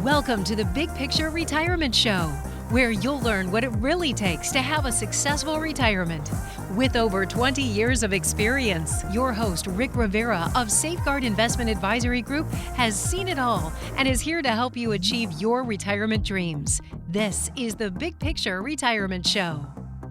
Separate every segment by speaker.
Speaker 1: Welcome to the Big Picture Retirement Show, where you'll learn what it really takes to have a successful retirement. With over 20 years of experience, your host, Rick Rivera of Safeguard Investment Advisory Group, has seen it all and is here to help you achieve your retirement dreams. This is the Big Picture Retirement Show.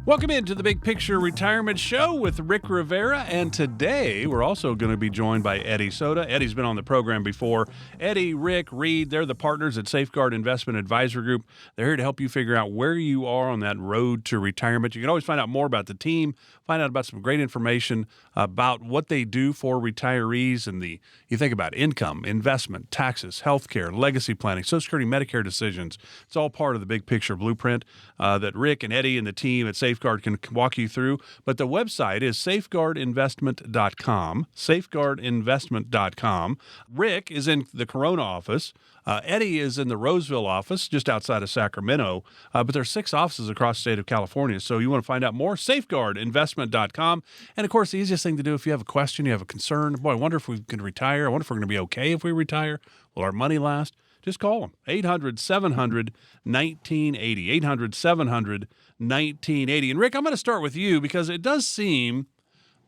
Speaker 2: Welcome into the Big Picture Retirement Show with Rick Rivera, and today we're also going to be joined by Eddie Sota. Eddie's been on the program before. Eddie, Rick, Reed, they're the partners at Safeguard Investment Advisory Group. They're here to help you figure out where you are on that road to retirement. You can always find out more about the team, find out about some great information about what they do for retirees and you think about income, investment, taxes, healthcare, legacy planning, Social Security, Medicare decisions. It's all part of the Big Picture blueprint that Rick and Eddie and the team at Safeguard can walk you through. But the website is safeguardinvestment.com, safeguardinvestment.com. Rick is in the Corona office. Eddie is in the Roseville office, just outside of Sacramento. But there's 6 offices across the state of California. So you want to find out more, safeguardinvestment.com. And, of course, the easiest thing to do if you have a question, you have a concern, boy, I wonder if we can retire. I wonder if we're going to be okay if we retire. Will our money last? Just call them, 800-700-1980, 800-700-1980. And, Rick, I'm going to start with you because it does seem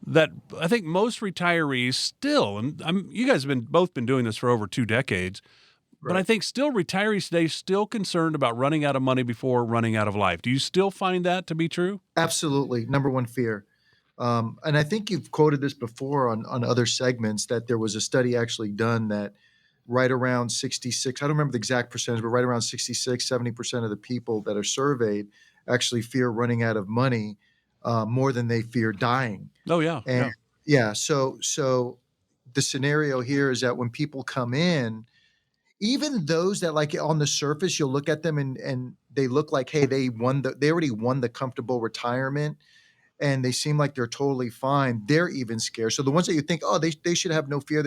Speaker 2: that I think most retirees still, and you guys have both been doing this for over 2 decades, right. But I think still retirees today still concerned about running out of money before running out of life. Do you still find that to be true?
Speaker 3: Absolutely. Number one fear. And I think you've quoted this before on other segments that there was a study actually done that right around 66, I don't remember the exact percentage, but right around 66, 70% of the people that are surveyed actually fear running out of money more than they fear dying.
Speaker 2: Oh, yeah.
Speaker 3: And yeah. So the scenario here is that when people come in, even those that like on the surface, you'll look at them and they look like, hey, they already won the comfortable retirement and they seem like they're totally fine. They're even scared. So the ones that you think, oh, they should have no fear.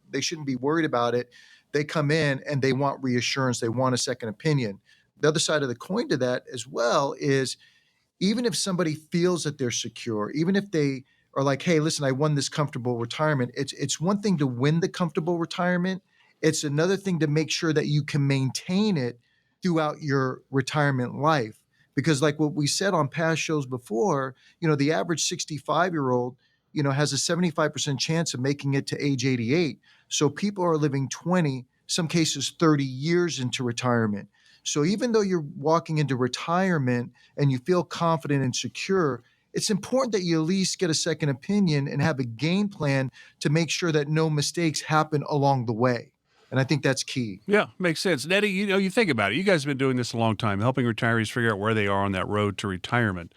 Speaker 3: They shouldn't be worried about it. They come in and they want reassurance. They want a second opinion. The other side of the coin to that as well is even if somebody feels that they're secure, even if they are like, hey, listen, I won this comfortable retirement. It's one thing to win the comfortable retirement. It's another thing to make sure that you can maintain it throughout your retirement life. Because like what we said on past shows before, the average 65-year-old, has a 75% chance of making it to age 88. So people are living 20, some cases 30 years into retirement. So even though you're walking into retirement and you feel confident and secure, it's important that you at least get a second opinion and have a game plan to make sure that no mistakes happen along the way. And I think that's key.
Speaker 2: Yeah, makes sense. And Eddie, you think about it. You guys have been doing this a long time, helping retirees figure out where they are on that road to retirement.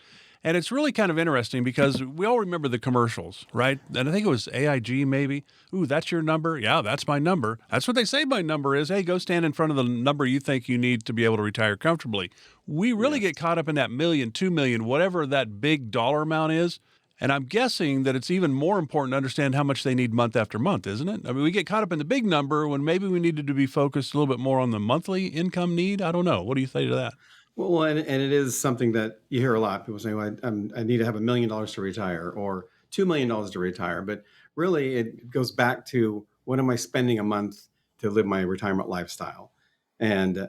Speaker 2: And it's really kind of interesting because we all remember the commercials, right? And I think it was AIG maybe. Ooh, that's your number? Yeah, that's my number. That's what they say my number is. Hey, go stand in front of the number you think you need to be able to retire comfortably. We really get caught up in that $1 million, $2 million, whatever that big dollar amount is. And I'm guessing that it's even more important to understand how much they need month after month, isn't it? I mean, we get caught up in the big number when maybe we needed to be focused a little bit more on the monthly income need. I don't know. What do you say to that?
Speaker 4: Well, and it is something that you hear a lot. People say, well, I need to have $1 million to retire or $2 million to retire. But really, it goes back to what am I spending a month to live my retirement lifestyle? And,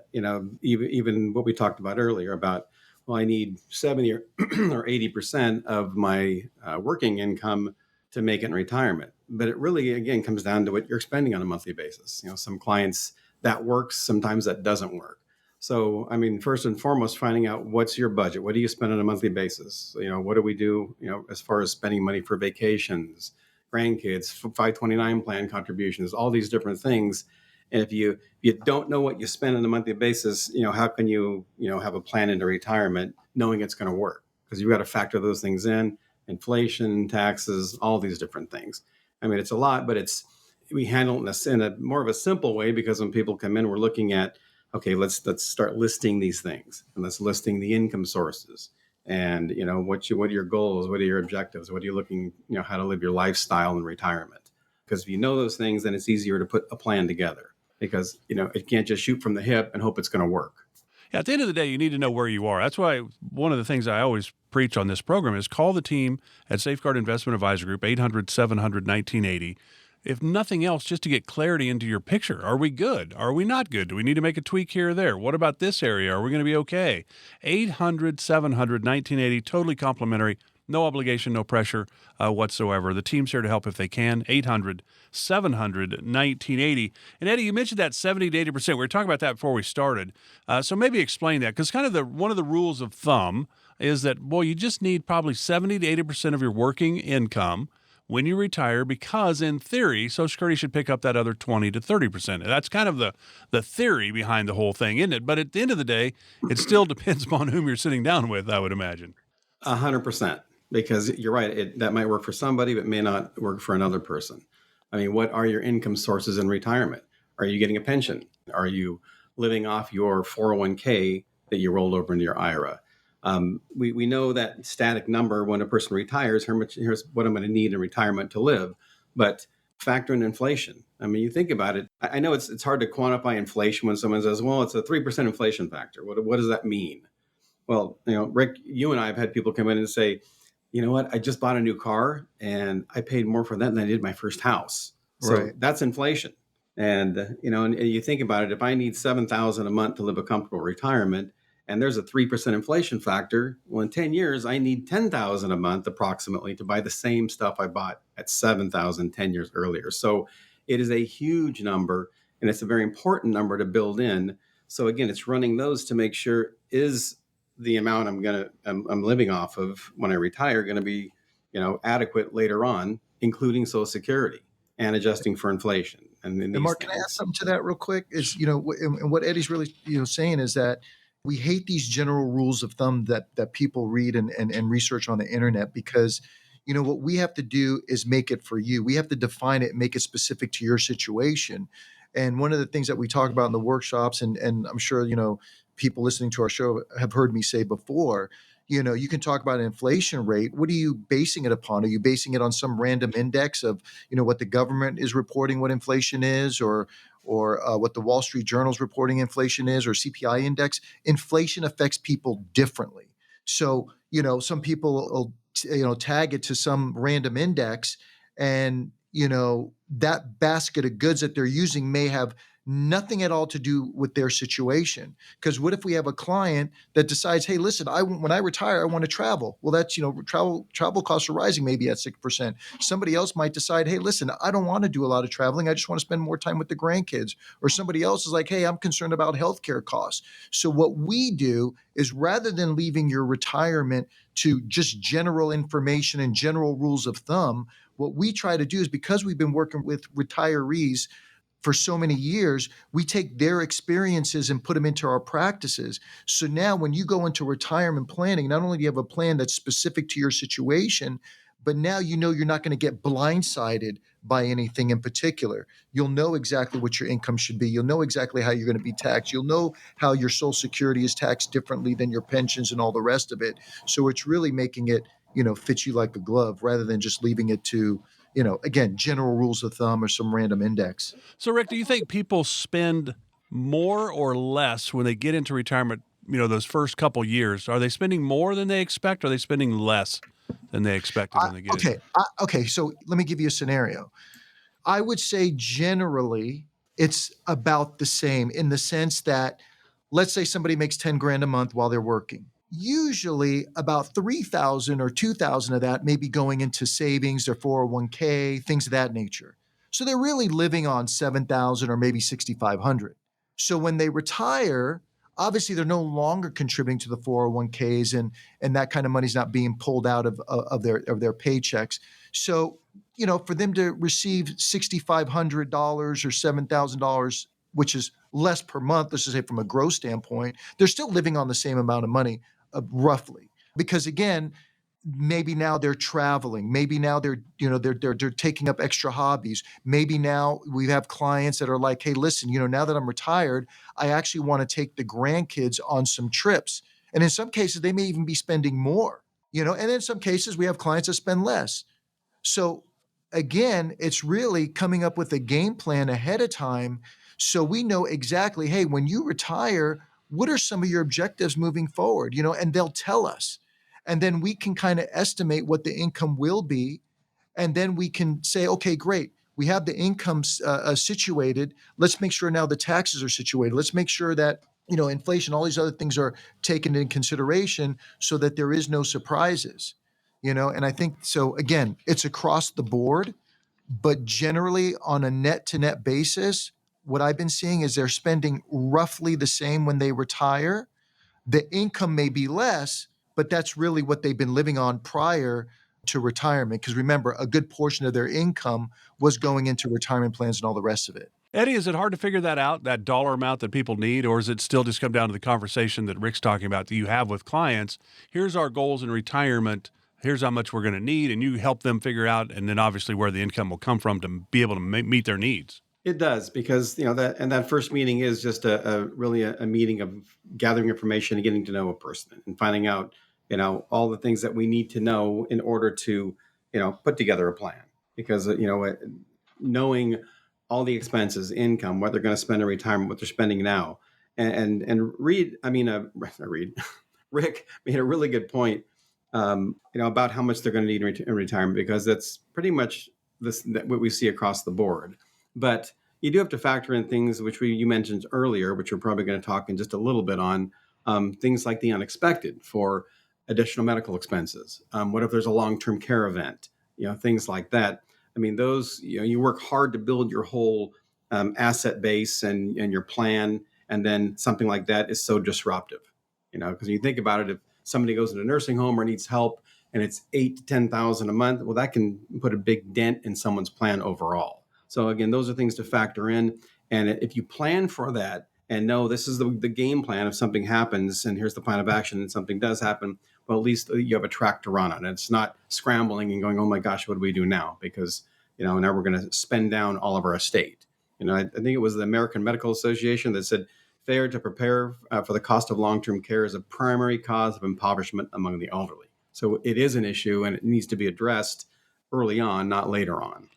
Speaker 4: even what we talked about earlier about, well, I need 70 or 80% of my working income to make it in retirement. But it really, again, comes down to what you're spending on a monthly basis. Some clients that works, sometimes that doesn't work. So, first and foremost, finding out what's your budget. What do you spend on a monthly basis? What do we do, as far as spending money for vacations, grandkids, 529 plan contributions, all these different things. And if you don't know what you spend on a monthly basis, how can you, have a plan into retirement knowing it's going to work? Because you've got to factor those things in, inflation, taxes, all these different things. It's a lot, but we handle it in a more of a simple way because when people come in, we're looking at, okay, let's start listing these things and let's listing the income sources and, what are your goals? What are your objectives? What are you looking, how to live your lifestyle in retirement? Because if you know those things, then it's easier to put a plan together because, it can't just shoot from the hip and hope it's going to work.
Speaker 2: Yeah, at the end of the day, you need to know where you are. That's why one of the things I always preach on this program is call the team at Safeguard Investment Advisory Group, 800-700-1980. if nothing else, just to get clarity into your picture. Are we good? Are we not good? Do we need to make a tweak here or there? What about this area? Are we going to be okay? 800-700-1980, totally complimentary. No obligation, no pressure whatsoever. The team's here to help if they can. 800-700-1980. And Eddie, you mentioned that 70 to 80%. We were talking about that before we started. So maybe explain that, because kind of one of the rules of thumb is that, boy, you just need probably 70 to 80% of your working income when you retire, because in theory, Social Security should pick up that other 20 to 30%. That's kind of the theory behind the whole thing, isn't it? But at the end of the day, it still depends upon whom you're sitting down with, I would imagine.
Speaker 4: 100%. Because you're right, that might work for somebody, but may not work for another person. I mean, what are your income sources in retirement? Are you getting a pension? Are you living off your 401k that you rolled over into your IRA? We know that static number when a person retires, here's what I'm going to need in retirement to live. But factor in inflation. I mean, you think about it. I know it's hard to quantify inflation when someone says, well, it's a 3% inflation factor. What does that mean? Well, Rick, you and I have had people come in and say, you know what, I just bought a new car and I paid more for that than I did my first house. So
Speaker 3: Right.
Speaker 4: that's inflation. And, and you think about it, if I need $7,000 a month to live a comfortable retirement and there's a 3% inflation factor, well, in 10 years, I need $10,000 a month approximately to buy the same stuff I bought at $7,000 10 years earlier. So it is a huge number, and it's a very important number to build in. So again, it's running those to make sure, is the amount I'm living off of when I retire going to be, adequate later on, including Social Security and adjusting for inflation. And
Speaker 3: Mark, can I add something to that real quick? Is, and what Eddie's really, saying is that we hate these general rules of thumb that people read and research on the internet, because, what we have to do is make it for you. We have to define it, make it specific to your situation. And one of the things that we talk about in the workshops, and I'm sure, people listening to our show have heard me say before, you can talk about an inflation rate. What are you basing it upon? Are you basing it on some random index of, what the government is reporting what inflation is, or what the Wall Street Journal is reporting inflation is, or CPI index? Inflation affects people differently. So, some people will, tag it to some random index, and, that basket of goods that they're using may have nothing at all to do with their situation. Because what if we have a client that decides, hey, listen, when I retire, I want to travel. Well, that's, travel costs are rising maybe at 6%. Somebody else might decide, hey, listen, I don't want to do a lot of traveling. I just want to spend more time with the grandkids. Or somebody else is like, hey, I'm concerned about healthcare costs. So what we do is, rather than leaving your retirement to just general information and general rules of thumb, what we try to do is, because we've been working with retirees for so many years, we take their experiences and put them into our practices. So now when you go into retirement planning, not only do you have a plan that's specific to your situation, but now you're not going to get blindsided by anything in particular. You'll know exactly what your income should be. You'll know exactly how you're going to be taxed. You'll know how your Social Security is taxed differently than your pensions and all the rest of it. So it's really making it, fit you like a glove, rather than just leaving it to, again, general rules of thumb or some random index.
Speaker 2: So, Rick, do you think people spend more or less when they get into retirement, those first couple years? Are they spending more than they expect? Or are they spending less than they expected when they get in?
Speaker 3: Okay. So let me give you a scenario. I would say generally it's about the same, in the sense that, let's say somebody makes 10 grand a month while they're working. Usually about 3,000 or 2,000 of that may be going into savings, their 401k, things of that nature. So they're really living on 7,000 or maybe 6,500. So when they retire, obviously they're no longer contributing to the 401ks, and that kind of money's not being pulled out of their paychecks. So, for them to receive $6,500 or $7,000, which is less per month, let's just say from a gross standpoint, they're still living on the same amount of money, roughly. Because again, maybe now they're traveling. Maybe now they're taking up extra hobbies. Maybe now we have clients that are like, hey, listen, now that I'm retired, I actually want to take the grandkids on some trips. And in some cases, they may even be spending more, and in some cases we have clients that spend less. So again, it's really coming up with a game plan ahead of time, so we know exactly, hey, when you retire, what are some of your objectives moving forward? And they'll tell us. And then we can kind of estimate what the income will be. And then we can say, okay, great. we have the incomes situated. Let's make sure now the taxes are situated. Let's make sure that inflation, all these other things are taken into consideration so that there is no surprises. And I think so. Again, it's across the board, but generally on a net to net basis, what I've been seeing is they're spending roughly the same when they retire. The income may be less, but that's really what they've been living on prior to retirement. Because remember, a good portion of their income was going into retirement plans and all the rest of it.
Speaker 2: Eddie, is it hard to figure that out, that dollar amount that people need, or is it still just come down to the conversation that Rick's talking about that you have with clients? Here's our goals in retirement. Here's how much we're going to need, and you help them figure out, and then obviously where the income will come from to be able to meet their needs.
Speaker 4: It does, because that first meeting is just a really a meeting of gathering information and getting to know a person and finding out all the things that we need to know in order to put together a plan. Because knowing all the expenses, income, what they're going to spend in retirement, what they're spending now, and Rick made a really good point, about how much they're going to need in retirement, because that's pretty much what we see across the board. But you do have to factor in things which you mentioned earlier, which we're probably going to talk in just a little bit on, things like the unexpected for additional medical expenses. What if there's a long-term care event? Things like that. I mean, those, you work hard to build your whole asset base and your plan, and then something like that is so disruptive. Because you think about it, if somebody goes into a nursing home or needs help, and it's $8,000 to $10,000 a month, well, that can put a big dent in someone's plan overall. So again, those are things to factor in. And if you plan for that and know this is the game plan, if something happens and here's the plan of action and something does happen, well, at least you have a track to run on. It's not scrambling and going, oh my gosh, what do we do now? Because, now we're going to spend down all of our estate. I think it was the American Medical Association that said failure to prepare for the cost of long-term care is a primary cause of impoverishment among the elderly. So it is an issue, and it needs to be addressed early on, not later on.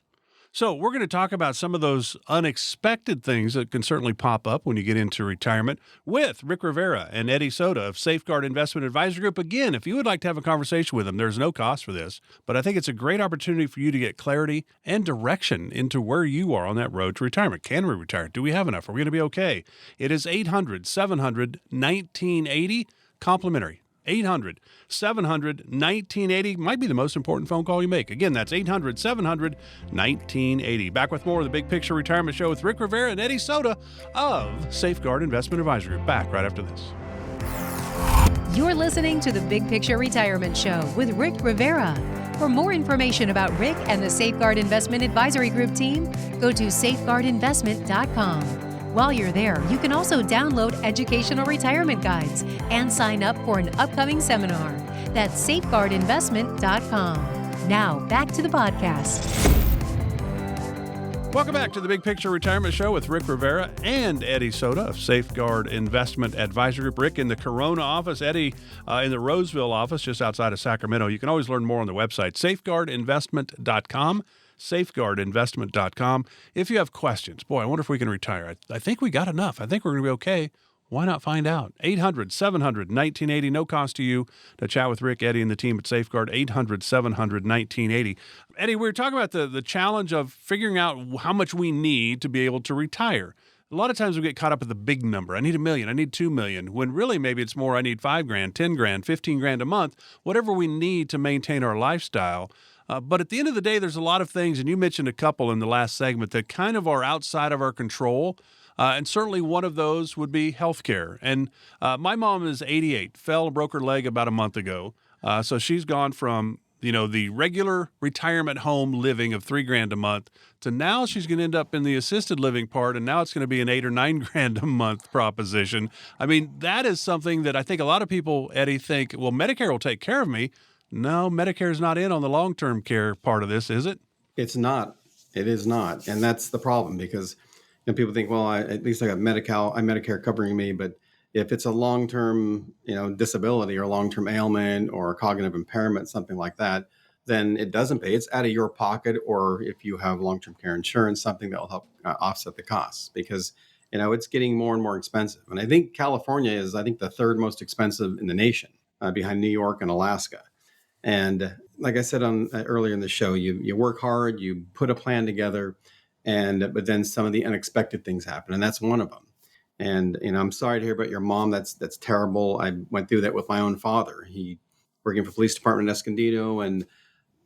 Speaker 2: So we're going to talk about some of those unexpected things that can certainly pop up when you get into retirement with Rick Rivera and Eddie Sota of Safeguard Investment Advisory Group. Again, if you would like to have a conversation with them, there's no cost for this, but I think it's a great opportunity for you to get clarity and direction into where you are on that road to retirement. Can we retire? Do we have enough? Are we going to be okay? It is 800-700-1980, complimentary. 800-700-1980 might be the most important phone call you make. Again, that's 800-700-1980. Back with more of the Big Picture Retirement Show with Rick Rivera and Eddie Sota of Safeguard Investment Advisory Group. Back right after this.
Speaker 1: You're listening to the Big Picture Retirement Show with Rick Rivera. For more information about Rick and the Safeguard Investment Advisory Group team, go to safeguardinvestment.com. While you're there, you can also download educational retirement guides and sign up for an upcoming seminar. That's safeguardinvestment.com. Now, back to the podcast.
Speaker 2: Welcome back to the Big Picture Retirement Show with Rick Rivera and Eddie Sota of Safeguard Investment Advisory Group. Rick in the Corona office, Eddie in the Roseville office just outside of Sacramento. You can always learn more on the website, safeguardinvestment.com. safeguardinvestment.com. If you have questions, boy, I wonder if we can retire. I think we got enough. I think we're going to be okay. Why not find out? 800-700-1980, no cost to you to chat with Rick, Eddie, and the team at Safeguard, 800-700-1980. Eddie, we were talking about the challenge of figuring out how much we need to be able to retire. A lot of times we get caught up with the big number. I need $1 million. I need $2 million. When really maybe it's more, I need $5,000, $10,000, $15,000 a month, whatever we need to maintain our lifestyle. But at the end of the day, there's a lot of things, and you mentioned a couple in the last segment that kind of are outside of our control. And certainly one of those would be healthcare. And my mom is 88, broke her leg about a month ago. So she's gone from, the regular retirement home living of $3,000 a month to now she's going to end up in the assisted living part. And now it's going to be an $8,000 or $9,000 a month proposition. I mean, that is something that I think a lot of people, Eddie, think, well, Medicare will take care of me. No, Medicare's not in on the long-term care part of this, is it?
Speaker 4: It's not. It is not. And that's the problem, because people think, well, at least I got Medicare covering me. But if it's a long-term, disability or long-term ailment or cognitive impairment, something like that, then it doesn't pay. It's out of your pocket. Or if you have long-term care insurance, something that will help offset the costs, because, it's getting more and more expensive. And I think California is, the third most expensive in the nation, behind New York and Alaska. And like I said on earlier in the show, you work hard, you put a plan together, but then some of the unexpected things happen, and that's one of them. And I'm sorry to hear about your mom. That's terrible. I went through that with my own father. He working for police department in Escondido and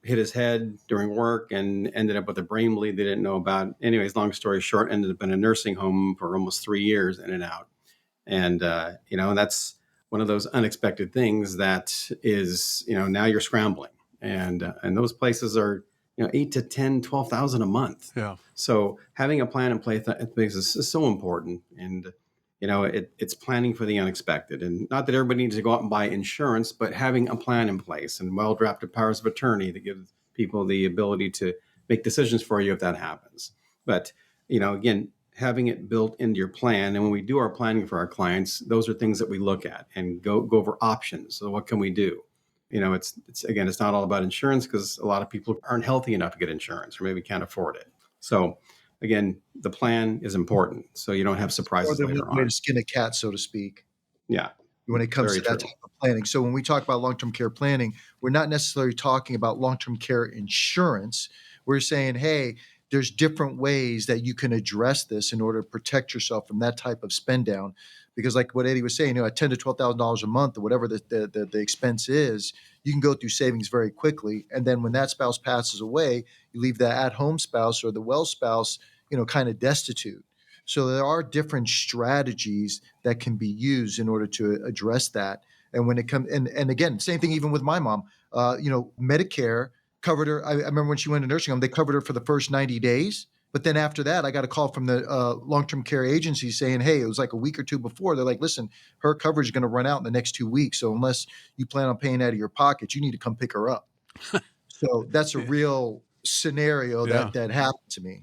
Speaker 4: hit his head during work and ended up with a brain bleed they didn't know about. Anyways, long story short, ended up in a nursing home for almost 3 years in and out. And that's one of those unexpected things that is, now you're scrambling, and those places are 8 to 10, 12,000 a month.
Speaker 2: Yeah.
Speaker 4: So having a plan in place is so important. And it's planning for the unexpected. And not that everybody needs to go out and buy insurance, but having a plan in place and well drafted powers of attorney that give people the ability to make decisions for you if that happens. But again, having it built into your plan. And when we do our planning for our clients, those are things that we look at and go over options. So what can we do? It's not all about insurance, because a lot of people aren't healthy enough to get insurance or maybe can't afford it. So again, the plan is important, so you don't have surprises
Speaker 3: More than
Speaker 4: later
Speaker 3: one way
Speaker 4: on.
Speaker 3: to skin a cat, so to speak,
Speaker 4: Yeah,
Speaker 3: when it comes
Speaker 4: very
Speaker 3: to that
Speaker 4: true.
Speaker 3: type of planning. So when we talk about long-term care planning, we're not necessarily talking about long-term care insurance. We're saying, hey, there's different ways that you can address this in order to protect yourself from that type of spend down. Because like what Eddie was saying, at $10,000 to $12,000 a month or whatever the expense is, you can go through savings very quickly. And then when that spouse passes away, you leave the at-home spouse or the well spouse, kind of destitute. So there are different strategies that can be used in order to address that. And when it comes, and again, same thing even with my mom. Medicare covered her. I remember when she went to nursing home, they covered her for the first 90 days. But then after that, I got a call from the long-term care agency saying, hey, it was like a week or two before. They're like, listen, her coverage is going to run out in the next 2 weeks. So unless you plan on paying out of your pocket, you need to come pick her up. So that's a real scenario
Speaker 2: Yeah.
Speaker 3: that happened to me.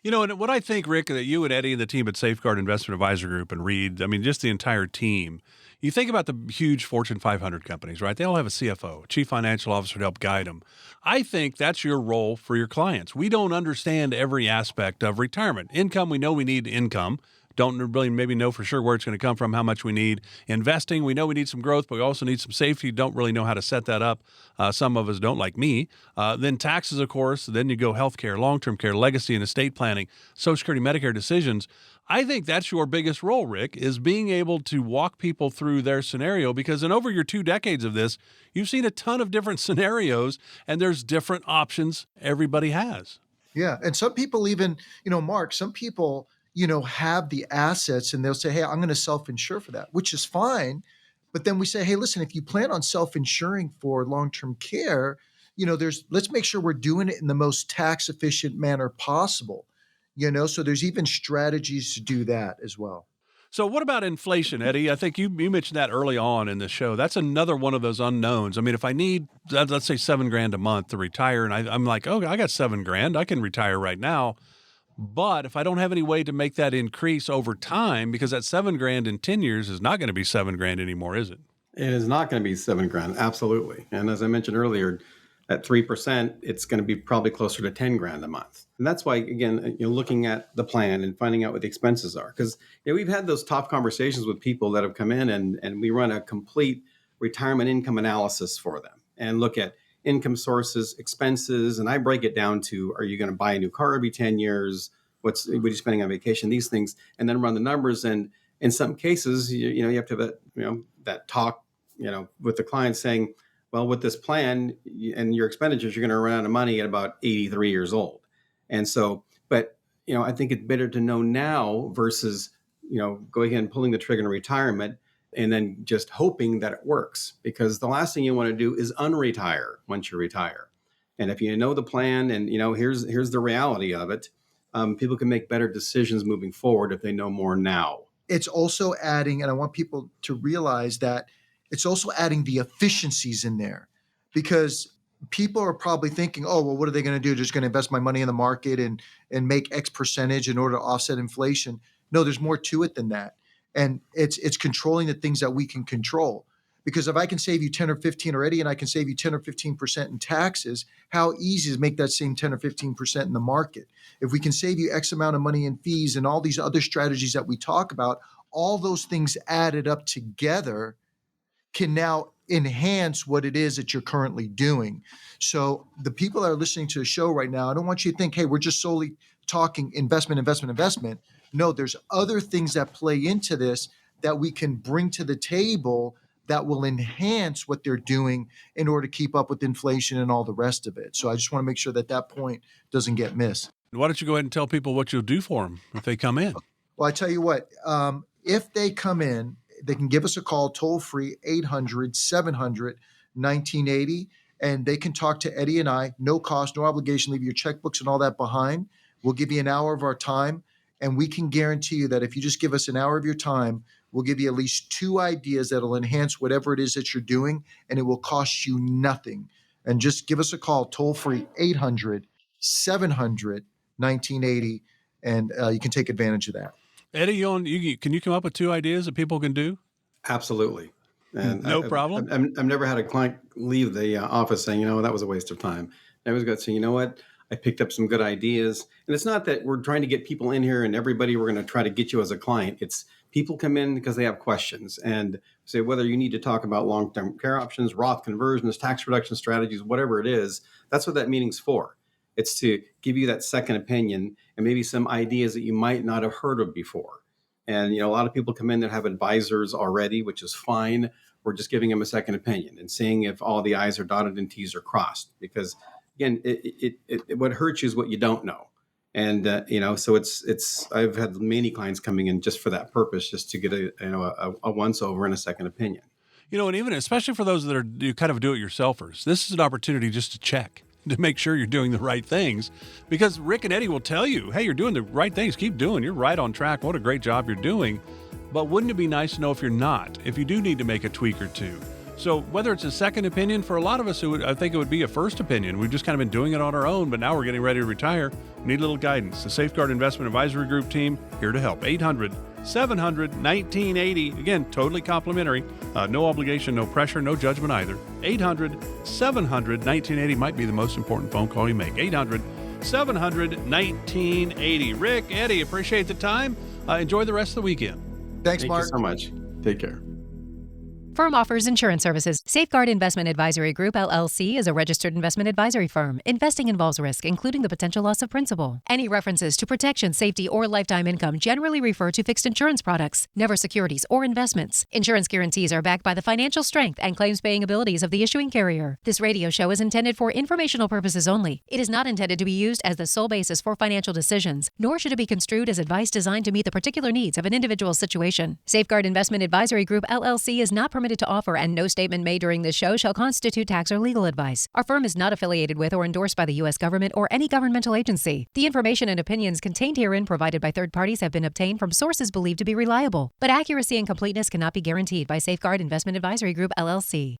Speaker 2: And what I think, Rick, that you and Eddie and the team at Safeguard Investment Advisor Group and Reed, just the entire team, you think about the huge Fortune 500 companies, right? They all have a CFO, a chief financial officer to help guide them. I think that's your role for your clients. We don't understand every aspect of retirement. Income, we know we need income. Don't really maybe know for sure where it's going to come from, how much we need. Investing, we know we need some growth, but we also need some safety. Don't really know how to set that up. Some of us don't, like me. Then taxes, of course. Then you go healthcare, long-term care, legacy and estate planning, Social Security, Medicare decisions. I think that's your biggest role, Rick, is being able to walk people through their scenario, because in over your 2 decades of this, you've seen a ton of different scenarios, and there's different options everybody has.
Speaker 3: Yeah. And some people even, Mark, some people, have the assets and they'll say, hey, I'm going to self-insure for that, which is fine. But then we say, hey, listen, if you plan on self-insuring for long-term care, let's make sure we're doing it in the most tax efficient manner possible, so there's even strategies to do that as well.
Speaker 2: So what about inflation, Eddie? I think you mentioned that early on in the show. That's another one of those unknowns. If I need, let's say $7,000 a month to retire, and I'm like, oh, I got $7,000, I can retire right now. But if I don't have any way to make that increase over time, because that $7,000 in 10 years is not going to be $7,000 anymore, is it?
Speaker 4: It is not going to be $7,000, absolutely. And as I mentioned earlier, at 3%, it's going to be probably closer to $10,000 a month. And that's why, again, looking at the plan and finding out what the expenses are. Because we've had those tough conversations with people that have come in, and we run a complete retirement income analysis for them and look at income sources, expenses, and I break it down to, are you going to buy a new car every 10 years? What are you spending on vacation? These things, and then run the numbers. And in some cases, you have to have that talk, with the client saying, well, with this plan and your expenditures, you're going to run out of money at about 83 years old. And so, but, I think it's better to know now versus, going ahead and pulling the trigger in retirement and then just hoping that it works, because the last thing you want to do is unretire once you retire. And if you know the plan and, here's the reality of it, people can make better decisions moving forward if they know more now.
Speaker 3: It's also adding, and I want people to realize that it's also adding the efficiencies in there, because people are probably thinking, oh, well, what are they going to do? Just going to invest my money in the market and make X percentage in order to offset inflation. No, there's more to it than that. And it's controlling the things that we can control. Because if I can save you 10 or 15 already, and I can save you 10 or 15% in taxes, how easy is to make that same 10 or 15% in the market? If we can save you X amount of money in fees and all these other strategies that we talk about, all those things added up together can now enhance what it is that you're currently doing. So the people that are listening to the show right now, I don't want you to think, hey, we're just solely talking investment. No, there's other things that play into this that we can bring to the table that will enhance what they're doing in order to keep up with inflation and all the rest of it. So I just want to make sure that that point doesn't get missed.
Speaker 2: Why don't you go ahead and tell people what you'll do for them if they come in?
Speaker 3: Well, I tell you what, if they come in, they can give us a call toll free, 800-700-1980, and they can talk to Eddie and I, no cost, no obligation, leave your checkbooks and all that behind. We'll give you an hour of our time, and we can guarantee you that if you just give us an hour of your time, we'll give you at least 2 ideas that'll enhance whatever it is that you're doing, and it will cost you nothing. And just give us a call toll free, 800-700-1980, and you can take advantage of that.
Speaker 2: Eddie, can you come up with 2 ideas that people can do?
Speaker 4: Absolutely. And
Speaker 2: No problem.
Speaker 4: I've never had a client leave the office saying, that was a waste of time. I always got to say, you know what? I picked up some good ideas. And it's not that we're trying to get people in here and everybody we're going to try to get you as a client. It's people come in because they have questions and say whether you need to talk about long-term care options, Roth conversions, tax reduction strategies, whatever it is. That's what that meeting's for. It's to give you that second opinion and maybe some ideas that you might not have heard of before. And, a lot of people come in that have advisors already, which is fine. We're just giving them a second opinion and seeing if all the I's are dotted and T's are crossed. Because, again, what hurts you is what you don't know. And, so I've had many clients coming in just for that purpose, just to get a once over and a second opinion.
Speaker 2: And even especially for those that are kind of do-it-yourselfers, this is an opportunity just to check, to make sure you're doing the right things, because Rick and Eddie will tell you, hey, you're doing the right things. Keep doing. You're right on track. What a great job you're doing. But wouldn't it be nice to know if you're not, if you do need to make a tweak or 2? So whether it's a second opinion, for a lot of us, I think it would be a first opinion. We've just kind of been doing it on our own, but now we're getting ready to retire. We need a little guidance. The Safeguard Investment Advisory Group team here to help. 800-700-1980. Again, totally complimentary. No obligation, no pressure, no judgment either. 800-700-1980 might be the most important phone call you make. 800-700-1980. Rick, Eddie, appreciate the time. Enjoy the rest of the weekend.
Speaker 3: Thanks, Mark.
Speaker 4: Thank you so much. Take care.
Speaker 1: Firm offers insurance services. Safeguard Investment Advisory Group, LLC is a registered investment advisory firm. Investing involves risk, including the potential loss of principal. Any references to protection, safety, or lifetime income generally refer to fixed insurance products, never securities or investments. Insurance guarantees are backed by the financial strength and claims-paying abilities of the issuing carrier. This radio show is intended for informational purposes only. It is not intended to be used as the sole basis for financial decisions, nor should it be construed as advice designed to meet the particular needs of an individual situation. Safeguard Investment Advisory Group, LLC is not permitted to offer, and no statement made during this show shall constitute tax or legal advice. Our firm is not affiliated with or endorsed by the U.S. government or any governmental agency. The information and opinions contained herein provided by third parties have been obtained from sources believed to be reliable, but accuracy and completeness cannot be guaranteed by Safeguard Investment Advisory Group, LLC.